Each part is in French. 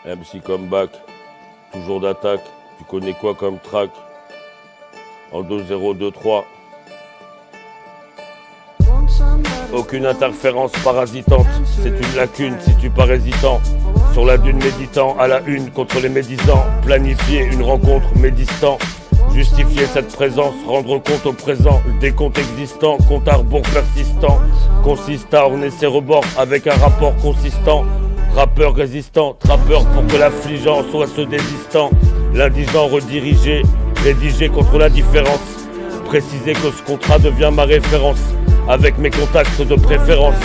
MC Comeback, toujours d'attaque, tu connais quoi comme track? En 2-0-2-3. Aucune interférence parasitante, c'est une lacune si tu pars hésitant. Sur la dune méditant, à la une contre les médisants. Planifier une rencontre médistant. Justifier cette présence, rendre compte au présent. Le décompte existant, compte à rebours persistant. Consiste à orner ses rebords avec un rapport consistant. Rappeur résistant, trappeur pour que l'affligeant soit ce désistant. L'indigent redirigé, rédigé contre la différence. Préciser que ce contrat devient ma référence. Avec mes contacts de préférence,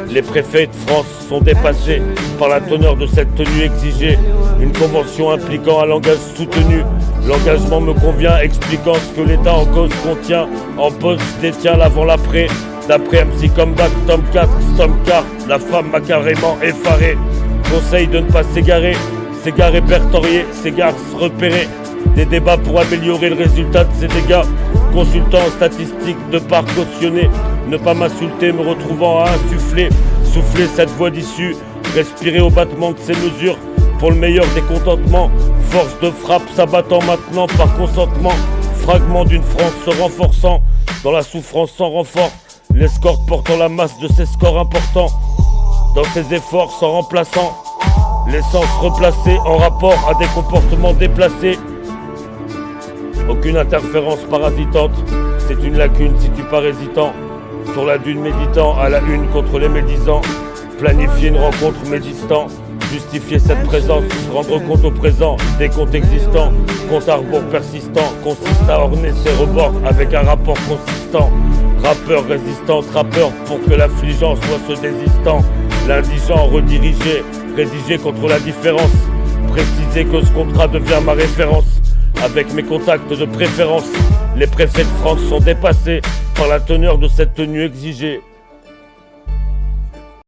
les préfets de France sont dépassés par la teneur de cette tenue exigée. Une convention impliquant un langage soutenu. L'engagement me convient, expliquant ce que l'État en cause contient. En pause détient l'avant-l'après. D'après MC Comeback, tome 4, tome 4, la femme m'a carrément effaré. Conseil de ne pas s'égarer, s'égare répertorié, s'égare repérer. Des débats pour améliorer le résultat de ces dégâts. Consultant en statistiques de part cautionné. Ne pas m'insulter, me retrouvant à insuffler. Souffler cette voie d'issue. Respirer au battement de ces mesures. Pour le meilleur des contentements. Force de frappe s'abattant maintenant par consentement. Fragment d'une France se renforçant. Dans la souffrance sans renfort. L'escorte portant la masse de ses scores importants. Dans ses efforts sans remplaçant. L'essence replacée en rapport à des comportements déplacés. Aucune interférence parasitante, c'est une lacune si tu pars hésitant. Sur la dune méditant, à la une contre les médisants. Planifier une rencontre médistant. Justifier cette présence, rendre compte au présent. Des comptes existants, compte à rebours persistant. Consiste à orner ses rebords avec un rapport consistant. Rappeur résistant, trappeur pour que l'affligeant soit ce désistant. L'indigent redirigé, rédigé contre la différence. Préciser que ce contrat devient ma référence. Avec mes contacts de préférence, les préfets de France sont dépassés par la teneur de cette tenue exigée.